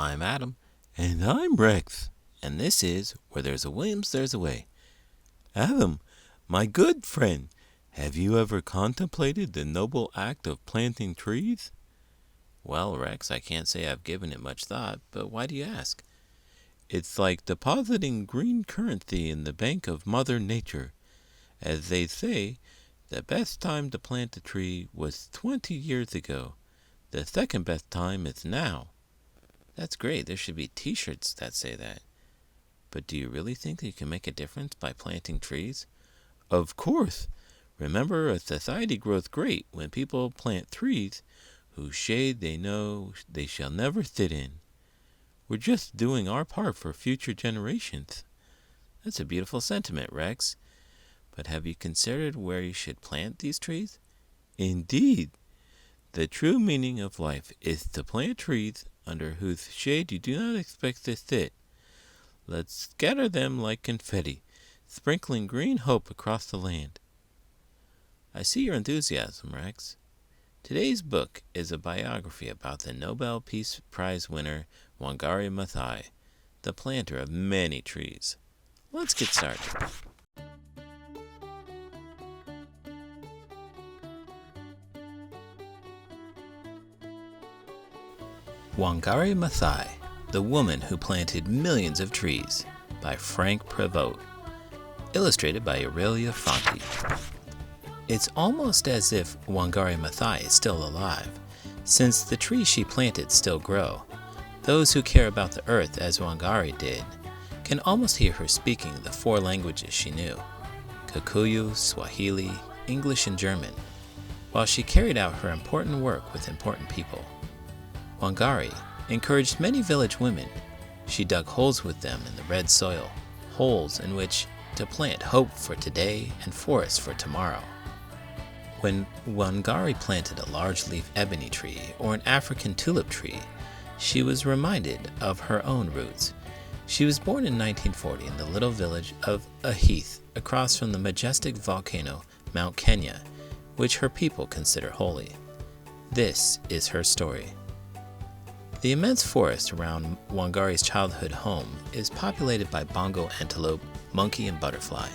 I'm Adam. And I'm Rex. And this is Where There's a Williams, There's a Way. Adam, my good friend, have you ever contemplated the noble act of planting trees? Well, Rex, I can't say I've given it much thought, but why do you ask? It's like depositing green currency in the bank of Mother Nature. As they say, the best time to plant a tree was 20 years ago. The second best time is now. That's great. There should be t-shirts that say that. But do you really think that you can make a difference by planting trees? Of course. Remember, a society grows great when people plant trees whose shade they know they shall never sit in. We're just doing our part for future generations. That's a beautiful sentiment, Rex. But have you considered where you should plant these trees? Indeed. The true meaning of life is to plant trees under whose shade you do not expect to sit. Let's scatter them like confetti, sprinkling green hope across the land. I see your enthusiasm, Rex. Today's book is a biography about the Nobel Peace Prize winner Wangari Maathai, the planter of many trees. Let's get started. Wangari Maathai, the woman who planted millions of trees, by Franck Prévot. Illustrated by Aurélia Fronty. It's almost as if Wangari Maathai is still alive, since the trees she planted still grow. Those who care about the earth as Wangari did can almost hear her speaking the 4 languages she knew: Kikuyu, Swahili, English, and German, while she carried out her important work with important people. Wangari encouraged many village women. She dug holes with them in the red soil, holes in which to plant hope for today and forests for tomorrow. When Wangari planted a large-leaf ebony tree or an African tulip tree, she was reminded of her own roots. She was born in 1940 in the little village of Heath, across from the majestic volcano Mount Kenya, which her people consider holy. This is her story. The immense forest around Wangari's childhood home is populated by bongo antelope, monkey, and butterfly.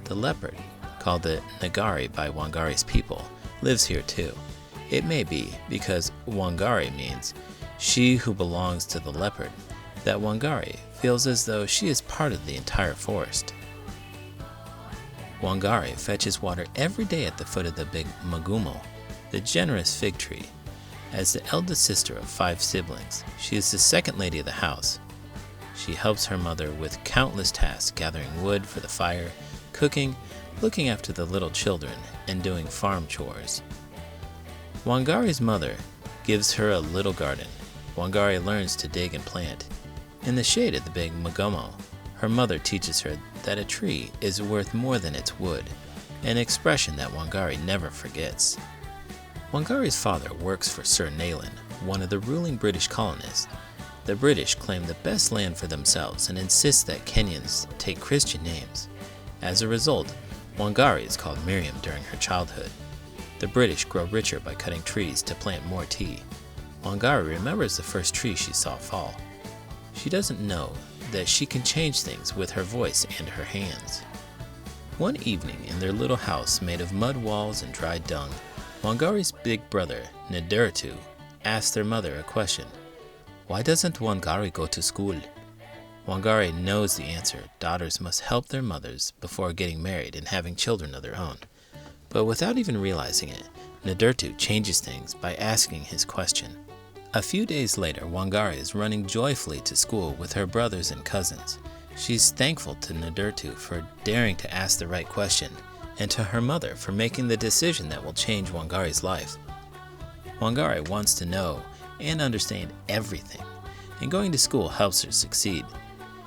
The leopard, called the Ngari by Wangari's people, lives here too. It may be because Wangari means she who belongs to the leopard that Wangari feels as though she is part of the entire forest. Wangari fetches water every day at the foot of the big magumo, the generous fig tree. As the eldest sister of 5 siblings, she is the second lady of the house. She helps her mother with countless tasks, gathering wood for the fire, cooking, looking after the little children, and doing farm chores. Wangari's mother gives her a little garden. Wangari learns to dig and plant. In the shade of the big magumo, her mother teaches her that a tree is worth more than its wood, an expression that Wangari never forgets. Wangari's father works for Sir Nayland, one of the ruling British colonists. The British claim the best land for themselves and insist that Kenyans take Christian names. As a result, Wangari is called Miriam during her childhood. The British grow richer by cutting trees to plant more tea. Wangari remembers the first tree she saw fall. She doesn't know that she can change things with her voice and her hands. One evening in their little house made of mud walls and dried dung, Wangari's big brother, Nurseries, asked their mother a question. Why doesn't Wangari go to school? Wangari knows the answer. Daughters must help their mothers before getting married and having children of their own. But without even realizing it, Nurseries changes things by asking his question. A few days later, Wangari is running joyfully to school with her brothers and cousins. She's thankful to Nurseries for daring to ask the right question, and to her mother for making the decision that will change Wangari's life. Wangari wants to know and understand everything, and going to school helps her succeed.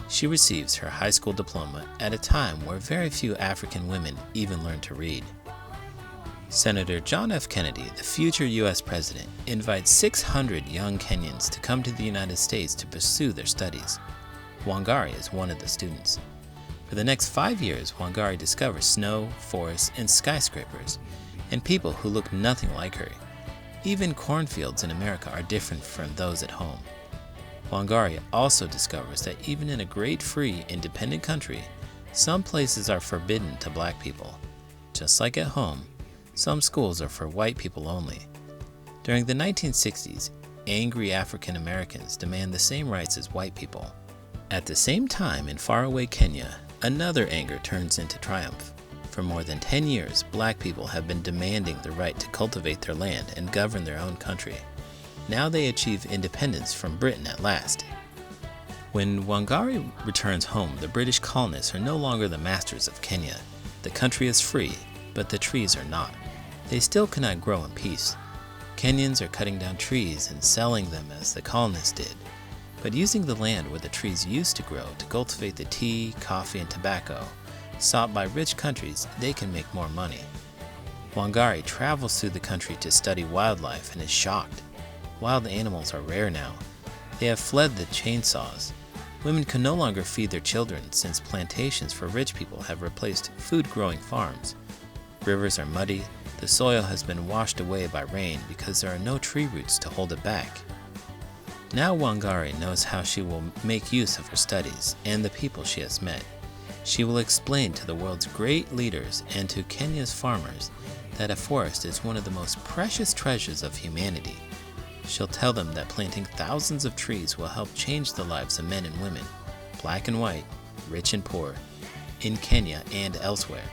She receives her high school diploma at a time where very few African women even learn to read. Senator John F. Kennedy, the future U.S. president, invites 600 young Kenyans to come to the United States to pursue their studies. Wangari is one of the students. For the next 5 years, Wangari discovers snow, forests, and skyscrapers, and people who look nothing like her. Even cornfields in America are different from those at home. Wangari also discovers that even in a great free, independent country, some places are forbidden to black people. Just like at home, some schools are for white people only. During the 1960s, angry African Americans demand the same rights as white people. At the same time, in faraway Kenya, another anger turns into triumph. For more than 10 years, black people have been demanding the right to cultivate their land and govern their own country. Now they achieve independence from Britain at last. When Wangari returns home, the British colonists are no longer the masters of Kenya. The country is free, but the trees are not. They still cannot grow in peace. Kenyans are cutting down trees and selling them as the colonists did, but using the land where the trees used to grow to cultivate the tea, coffee, and tobacco sought by rich countries, they can make more money. Wangari travels through the country to study wildlife and is shocked. Wild animals are rare now. They have fled the chainsaws. Women can no longer feed their children since plantations for rich people have replaced food-growing farms. Rivers are muddy. The soil has been washed away by rain because there are no tree roots to hold it back. Now Wangari knows how she will make use of her studies and the people she has met. She will explain to the world's great leaders and to Kenya's farmers that a forest is one of the most precious treasures of humanity. She'll tell them that planting thousands of trees will help change the lives of men and women, black and white, rich and poor, in Kenya and elsewhere.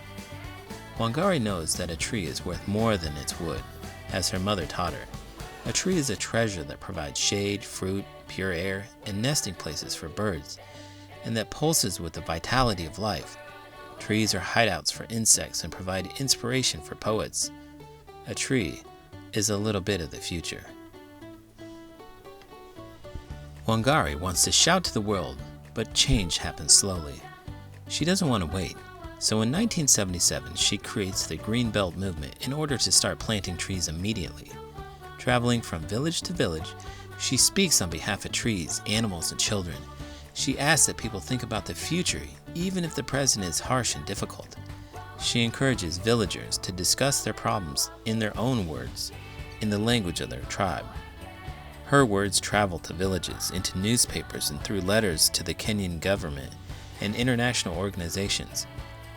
Wangari knows that a tree is worth more than its wood, as her mother taught her. A tree is a treasure that provides shade, fruit, pure air, and nesting places for birds, and that pulses with the vitality of life. Trees are hideouts for insects and provide inspiration for poets. A tree is a little bit of the future. Wangari wants to shout to the world, but change happens slowly. She doesn't want to wait. So in 1977, she creates the Green Belt movement in order to start planting trees immediately. Traveling from village to village, she speaks on behalf of trees, animals, and children. She asks that people think about the future, even if the present is harsh and difficult. She encourages villagers to discuss their problems in their own words, in the language of their tribe. Her words travel to villages, into newspapers, and through letters to the Kenyan government and international organizations.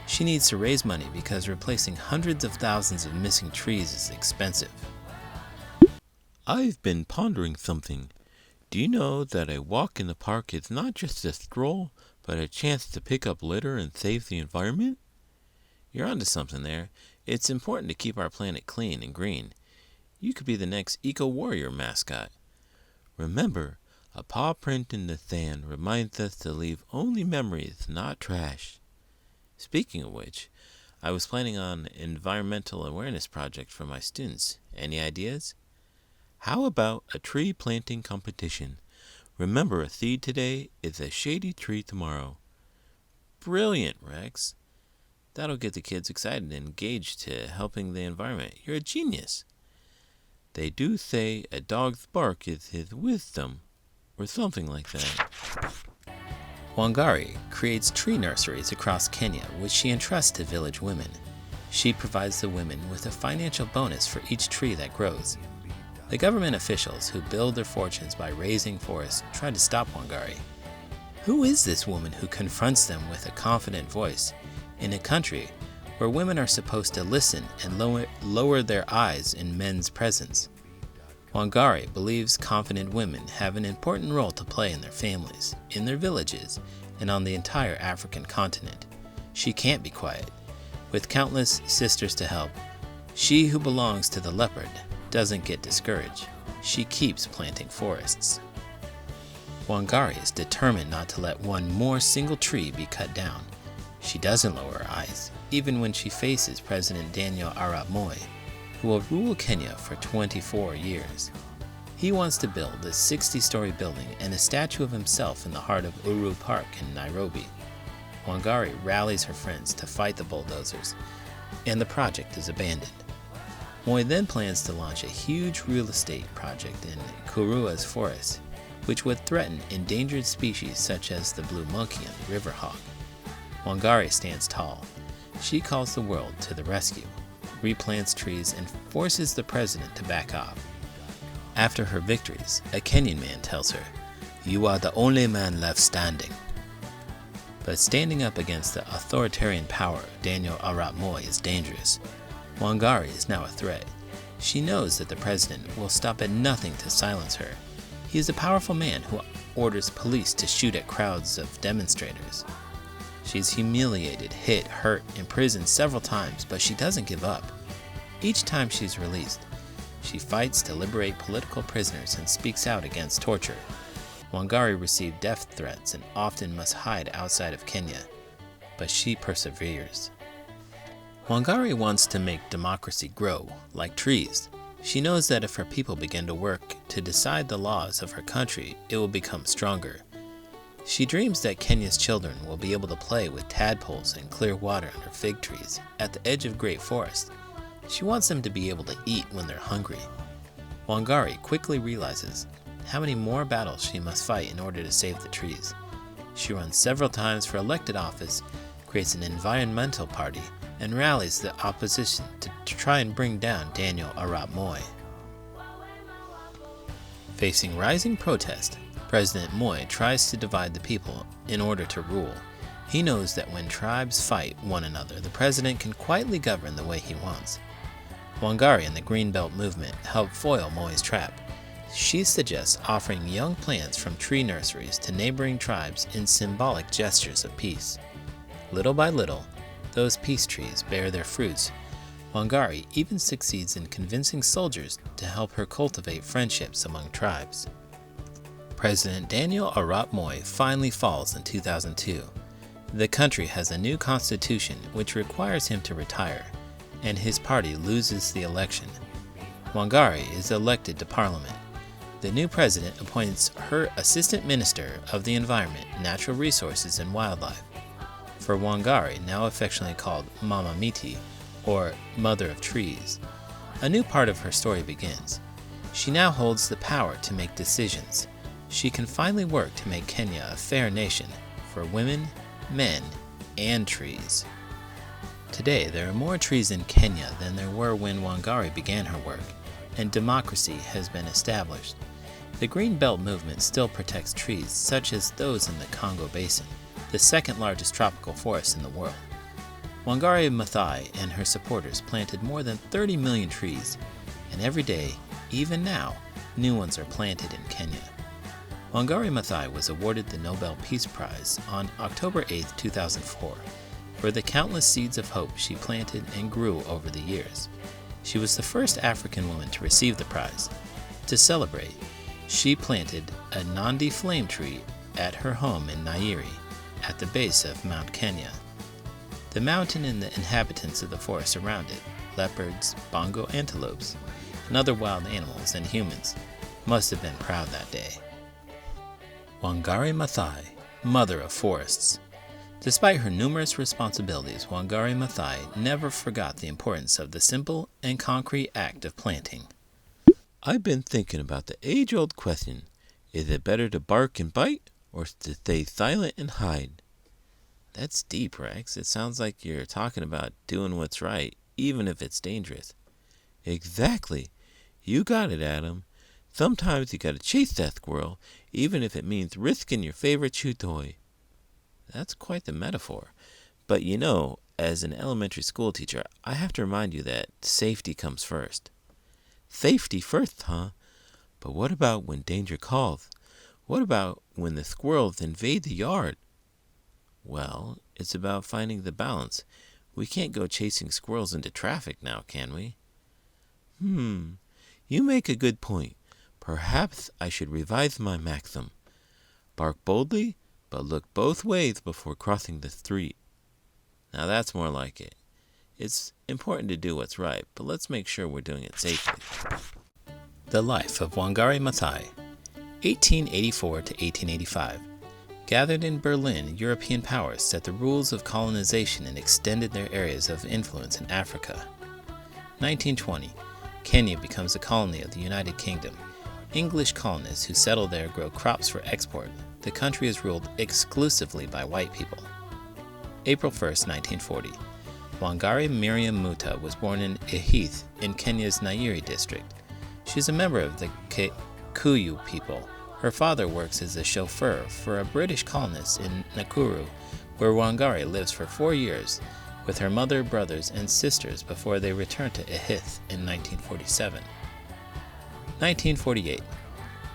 She needs to raise money because replacing hundreds of thousands of missing trees is expensive. I've been pondering something. Do you know that a walk in the park is not just a stroll, but a chance to pick up litter and save the environment? You're onto something there. It's important to keep our planet clean and green. You could be the next eco-warrior mascot. Remember, a paw print in the sand reminds us to leave only memories, not trash. Speaking of which, I was planning on an environmental awareness project for my students. Any ideas? How about a tree planting competition? Remember, a seed today is a shady tree tomorrow. Brilliant, Rex. That'll get the kids excited and engaged to helping the environment. You're a genius. They do say a dog's bark is his wisdom, or something like that. Wangari creates tree nurseries across Kenya, which she entrusts to village women. She provides the women with a financial bonus for each tree that grows. The government officials who build their fortunes by raising forests try to stop Wangari. Who is this woman who confronts them with a confident voice in a country where women are supposed to listen and lower their eyes in men's presence? Wangari believes confident women have an important role to play in their families, in their villages, and on the entire African continent. She can't be quiet. With countless sisters to help, she who belongs to the leopard doesn't get discouraged. She keeps planting forests. Wangari is determined not to let one more single tree be cut down. She doesn't lower her eyes, even when she faces President Daniel Arap Moi, who will rule Kenya for 24 years. He wants to build a 60-story building and a statue of himself in the heart of Uhuru Park in Nairobi. Wangari rallies her friends to fight the bulldozers, and the project is abandoned. Moi then plans to launch a huge real estate project in Kurua's forest, which would threaten endangered species such as the blue monkey and the river hawk. Wangari stands tall. She calls the world to the rescue, replants trees, and forces the president to back off. After her victories, a Kenyan man tells her, You are the only man left standing. But standing up against the authoritarian power of Daniel Arap Moi is dangerous. Wangari is now a threat. She knows that the president will stop at nothing to silence her. He is a powerful man who orders police to shoot at crowds of demonstrators. She's humiliated, hit, hurt, imprisoned several times, but she doesn't give up. Each time she's released, she fights to liberate political prisoners and speaks out against torture. Wangari received death threats and often must hide outside of Kenya, but she perseveres. Wangari wants to make democracy grow, like trees. She knows that if her people begin to work to decide the laws of her country, it will become stronger. She dreams that Kenya's children will be able to play with tadpoles and clear water under fig trees at the edge of great forests. She wants them to be able to eat when they're hungry. Wangari quickly realizes how many more battles she must fight in order to save the trees. She runs several times for elected office, creates an environmental party, and rallies the opposition to try and bring down Daniel Arap Moi. Facing rising protest, President Moi tries to divide the people in order to rule. He knows that when tribes fight one another, the president can quietly govern the way he wants. Wangari and the Green Belt movement help foil Moi's trap. She suggests offering young plants from tree nurseries to neighboring tribes in symbolic gestures of peace. Little by little, those peace trees bear their fruits. Wangari even succeeds in convincing soldiers to help her cultivate friendships among tribes. President Daniel Arap Moi finally falls in 2002. The country has a new constitution which requires him to retire, and his party loses the election. Wangari is elected to parliament. The new president appoints her Assistant Minister of the Environment, Natural Resources and Wildlife. For Wangari, now affectionately called Mama Miti, or Mother of Trees, a new part of her story begins. She now holds the power to make decisions. She can finally work to make Kenya a fair nation for women, men, and trees. Today, there are more trees in Kenya than there were when Wangari began her work, and democracy has been established. The Green Belt movement still protects trees such as those in the Congo Basin, the second largest tropical forest in the world. Wangari Maathai and her supporters planted more than 30 million trees, and every day, even now, new ones are planted in Kenya. Wangari Maathai was awarded the Nobel Peace Prize on October 8, 2004, for the countless seeds of hope she planted and grew over the years. She was the first African woman to receive the prize. To celebrate, she planted a Nandi flame tree at her home in Nyeri, at the base of Mount Kenya. The mountain and the inhabitants of the forest around it, leopards, bongo antelopes, and other wild animals and humans, must have been proud that day. Wangari Maathai, Mother of Forests. Despite her numerous responsibilities, Wangari Maathai never forgot the importance of the simple and concrete act of planting. I've been thinking about the age-old question, is it better to bark and bite, or to stay silent and hide? That's deep, Rex. It sounds like you're talking about doing what's right, even if it's dangerous. Exactly. You got it, Adam. Sometimes you gotta chase that squirrel, even if it means risking your favorite chew toy. That's quite the metaphor. But you know, as an elementary school teacher, I have to remind you that safety comes first. Safety first, huh? But what about when danger calls? What about when the squirrels invade the yard? Well, it's about finding the balance. We can't go chasing squirrels into traffic now, can we? You make a good point. Perhaps I should revise my maxim. Bark boldly, but look both ways before crossing the street. Now that's more like it. It's important to do what's right, but let's make sure we're doing it safely. The life of Wangari Maathai, 1884 to 1885. Gathered in Berlin, European powers set the rules of colonization and extended their areas of influence in Africa. 1920. Kenya becomes a colony of the United Kingdom. English colonists who settle there grow crops for export. The country is ruled exclusively by white people. April 1st, 1940. Wangari Miriam Muta was born in Ihith in Kenya's Nyeri district. She is a member of the Kikuyu people. Her father works as a chauffeur for a British colonist in Nakuru, where Wangari lives for 4 years with her mother, brothers, and sisters before they return to Ihith in 1947. 1948.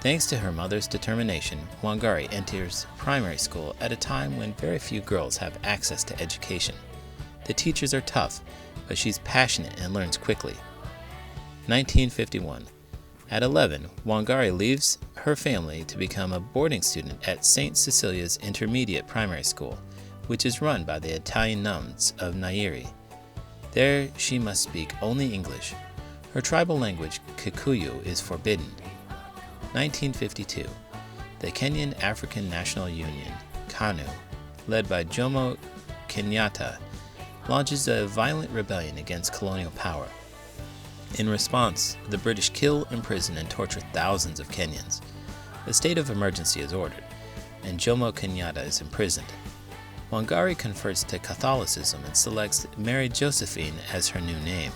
Thanks to her mother's determination, Wangari enters primary school at a time when very few girls have access to education. The teachers are tough, but she's passionate and learns quickly. 1951. At 11, Wangari leaves her family to become a boarding student at St. Cecilia's Intermediate Primary School, which is run by the Italian nuns of Nyeri. There she must speak only English. Her tribal language, Kikuyu, is forbidden. 1952. The Kenyan African National Union, KANU, led by Jomo Kenyatta, launches a violent rebellion against colonial power. In response, the British kill, imprison, and torture thousands of Kenyans. A state of emergency is ordered, and Jomo Kenyatta is imprisoned. Wangari converts to Catholicism and selects Mary Josephine as her new name.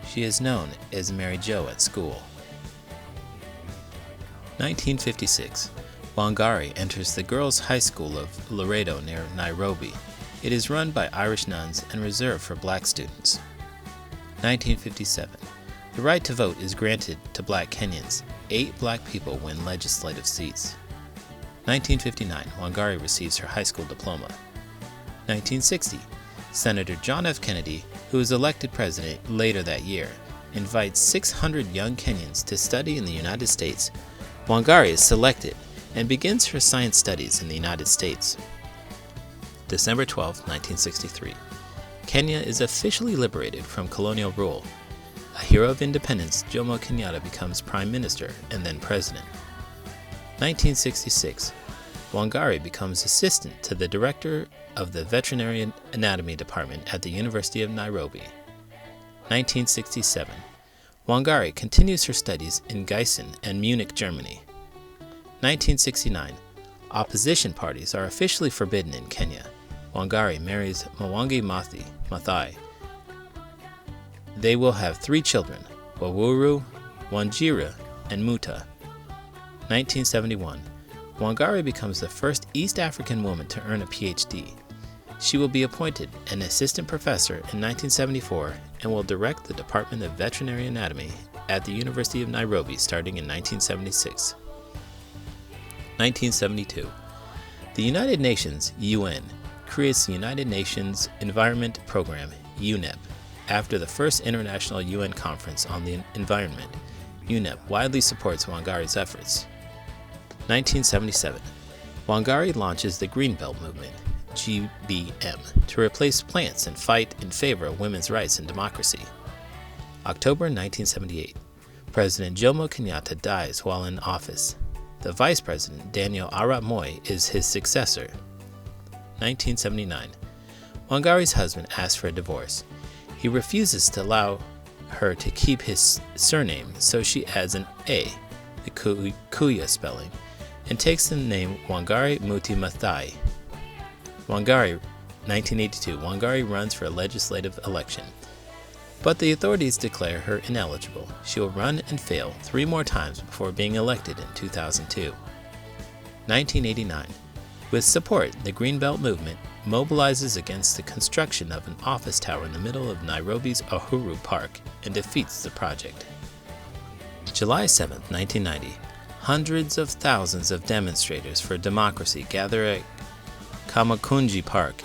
She is known as Mary Jo at school. 1956. Wangari enters the girls' high school of Laredo near Nairobi. It is run by Irish nuns and reserved for black students. 1957. The right to vote is granted to black Kenyans. 8 black people win legislative seats. 1959. Wangari receives her high school diploma. 1960. Senator John F. Kennedy, who was elected president later that year, invites 600 young Kenyans to study in the United States. Wangari is selected and begins her science studies in the United States. December 12, 1963. Kenya is officially liberated from colonial rule. A hero of independence, Jomo Kenyatta becomes prime minister and then president. 1966. Wangari becomes assistant to the director of the Veterinary Anatomy Department at the University of Nairobi. 1967. Wangari continues her studies in Gießen and Munich, Germany. 1969. Opposition parties are officially forbidden in Kenya. Wangari marries Wangari Maathai. They will have 3 children, Wawuru, Wanjira, and Muta. 1971. Wangari becomes the first East African woman to earn a PhD. She will be appointed an assistant professor in 1974 and will direct the Department of Veterinary Anatomy at the University of Nairobi starting in 1976. 1972. The United Nations, UN, creates the United Nations Environment Program, UNEP, after the first International UN Conference on the Environment. UNEP widely supports Wangari's efforts. 1977. Wangari launches the Greenbelt Movement, GBM, to replace plants and fight in favor of women's rights and democracy. October 1978. President Jomo Kenyatta dies while in office. The vice president, Daniel Arap Moi, is his successor. 1979. Wangari's husband asks for a divorce. He refuses to allow her to keep his surname, so she adds an A, the Kuya spelling, and takes the name Wangari Maathai. 1982. Wangari runs for a legislative election, but the authorities declare her ineligible. She will run and fail 3 more times before being elected in 2002. 1989. With support, the Greenbelt Movement mobilizes against the construction of an office tower in the middle of Nairobi's Uhuru Park and defeats the project. July 7, 1990. Hundreds of thousands of demonstrators for democracy gather at Kamakunji Park.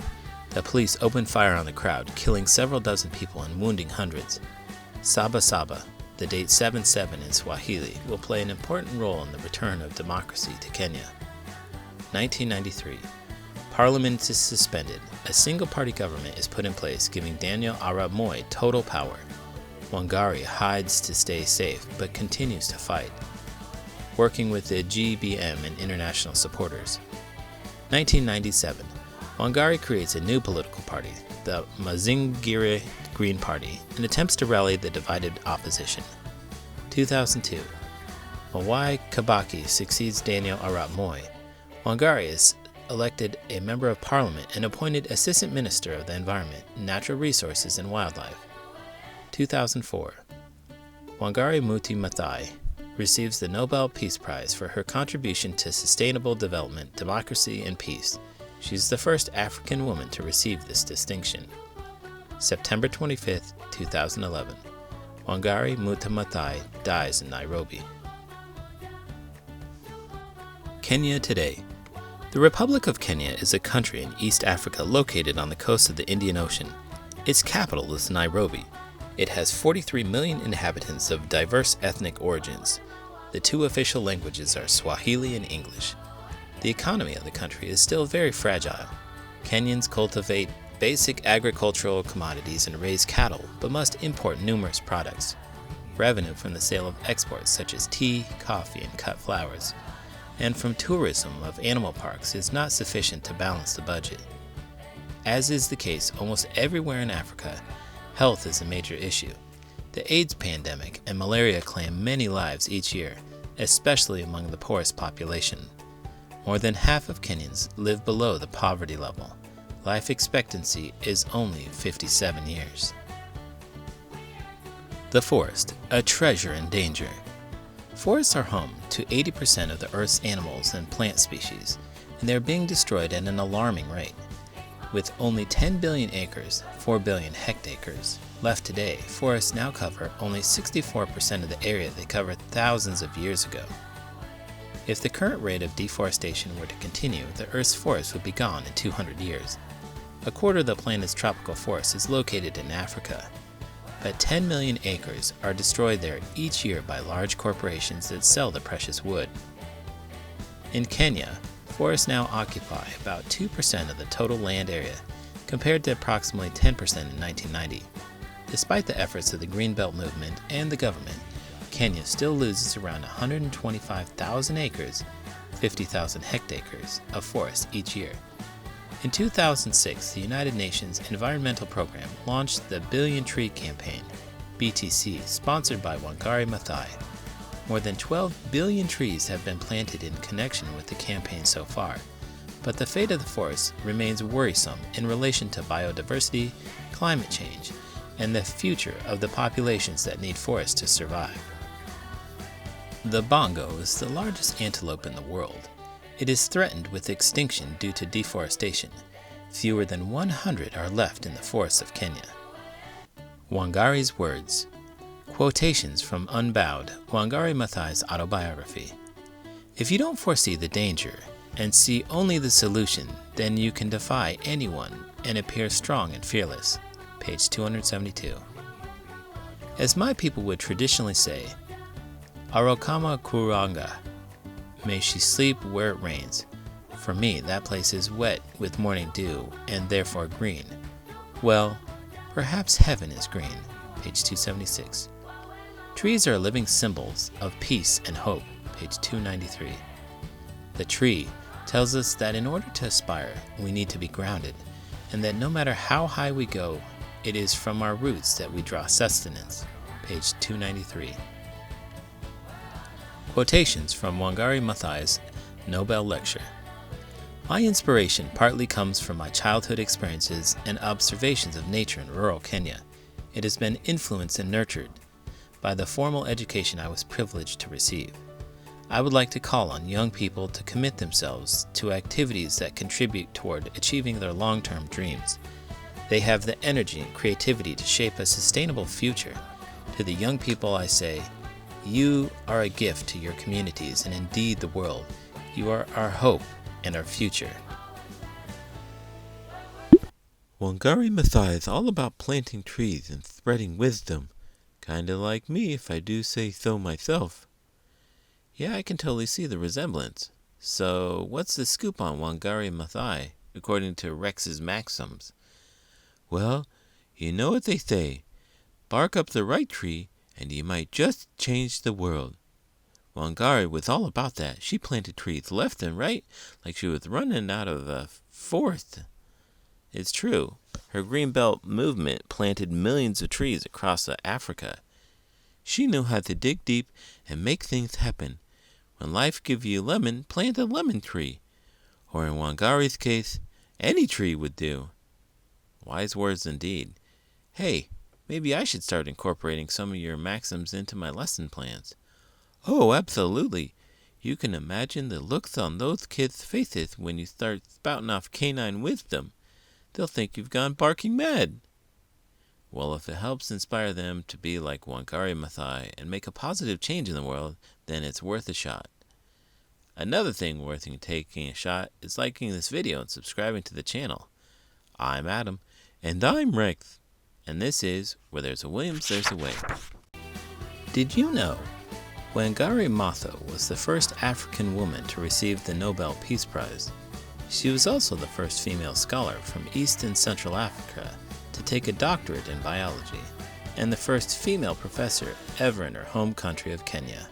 The police open fire on the crowd, killing several dozen people and wounding hundreds. Saba Saba, the date 7/7 in Swahili, will play an important role in the return of democracy to Kenya. 1993. Parliament is suspended. A single-party government is put in place, giving Daniel Arap Moi total power. Wangari hides to stay safe, but continues to fight, working with the GBM and international supporters. 1997. Wangari creates a new political party, the Mazingira Green Party, and attempts to rally the divided opposition. 2002. Mwai Kibaki succeeds Daniel Arap Moi. Wangari is elected a member of parliament and appointed Assistant Minister of the Environment, Natural Resources and Wildlife. 2004. Wangari Maathai receives the Nobel Peace Prize for her contribution to sustainable development, democracy, and peace. She's the first African woman to receive this distinction. September 25, 2011. Wangari Maathai dies in Nairobi. Kenya today. The Republic of Kenya is a country in East Africa located on the coast of the Indian Ocean. Its capital is Nairobi. It has 43 million inhabitants of diverse ethnic origins. The two official languages are Swahili and English. The economy of the country is still very fragile. Kenyans cultivate basic agricultural commodities and raise cattle, but must import numerous products. Revenue from the sale of exports such as tea, coffee, and cut flowers, and from tourism of animal parks is not sufficient to balance the budget. As is the case almost everywhere in Africa, health is a major issue. The AIDS pandemic and malaria claim many lives each year, especially among the poorest population. More than half of Kenyans live below the poverty level. Life expectancy is only 57 years. The forest, a treasure in danger. Forests are home to 80% of the Earth's animals and plant species, and they're being destroyed at an alarming rate. With only 10 billion acres, 4 billion hectares, left today, forests now cover only 64% of the area they covered thousands of years ago. If the current rate of deforestation were to continue, the Earth's forests would be gone in 200 years. A quarter of the planet's tropical forest is located in Africa, but 10 million acres are destroyed there each year by large corporations that sell the precious wood. In Kenya, forests now occupy about 2% of the total land area, compared to approximately 10% in 1990. Despite the efforts of the Greenbelt movement and the government, Kenya still loses around 125,000 acres, 50,000 hectares, of forest each year. In 2006, the United Nations Environmental Program launched the Billion Tree Campaign, BTC, sponsored by Wangari Maathai. More than 12 billion trees have been planted in connection with the campaign so far, but the fate of the forest remains worrisome in relation to biodiversity, climate change, and the future of the populations that need forests to survive. The bongo is the largest antelope in the world. It is threatened with extinction due to deforestation. Fewer than 100 are left in the forests of Kenya. Wangari's words. Quotations from Unbowed, Wangari Maathai's autobiography. If you don't foresee the danger and see only the solution, then you can defy anyone and appear strong and fearless. Page 272. As my people would traditionally say, Arokama Kuranga, may she sleep where it rains. For me, that place is wet with morning dew and therefore green. Well, perhaps heaven is green. Page 276. Trees are living symbols of peace and hope. Page 293. The tree tells us that in order to aspire, we need to be grounded, and that no matter how high we go, it is from our roots that we draw sustenance. Page 293. Quotations from Wangari Maathai's Nobel Lecture. My inspiration partly comes from my childhood experiences and observations of nature in rural Kenya. It has been influenced and nurtured by the formal education I was privileged to receive. I would like to call on young people to commit themselves to activities that contribute toward achieving their long-term dreams. They have the energy and creativity to shape a sustainable future. To the young people I say, you are a gift to your communities and indeed the world. You are our hope and our future. Wangari Maathai is all about planting trees and spreading wisdom. Kinda like me, if I do say so myself. Yeah, I can totally see the resemblance. So, what's the scoop on Wangari Maathai, according to Rex's maxims? Well, you know what they say. Bark up the right tree, and you might just change the world. Wangari was all about that. She planted trees left and right, like she was running out of the forest. It's true. Her Greenbelt movement planted millions of trees across Africa. She knew how to dig deep and make things happen. When life gives you a lemon, plant a lemon tree. Or in Wangari's case, any tree would do. Wise words indeed. Hey, maybe I should start incorporating some of your maxims into my lesson plans. Oh, absolutely. You can imagine the looks on those kids' faces when you start spouting off canine wisdom. They'll think you've gone barking mad. Well, if it helps inspire them to be like Wangari Maathai and make a positive change in the world, then it's worth a shot. Another thing worth taking a shot is liking this video and subscribing to the channel. I'm Adam. And I'm Rex. And this is Where There's a Williams, There's a Way. Did you know Wangari Maathai was the first African woman to receive the Nobel Peace Prize? She was also the first female scholar from East and Central Africa to take a doctorate in biology, and the first female professor ever in her home country of Kenya.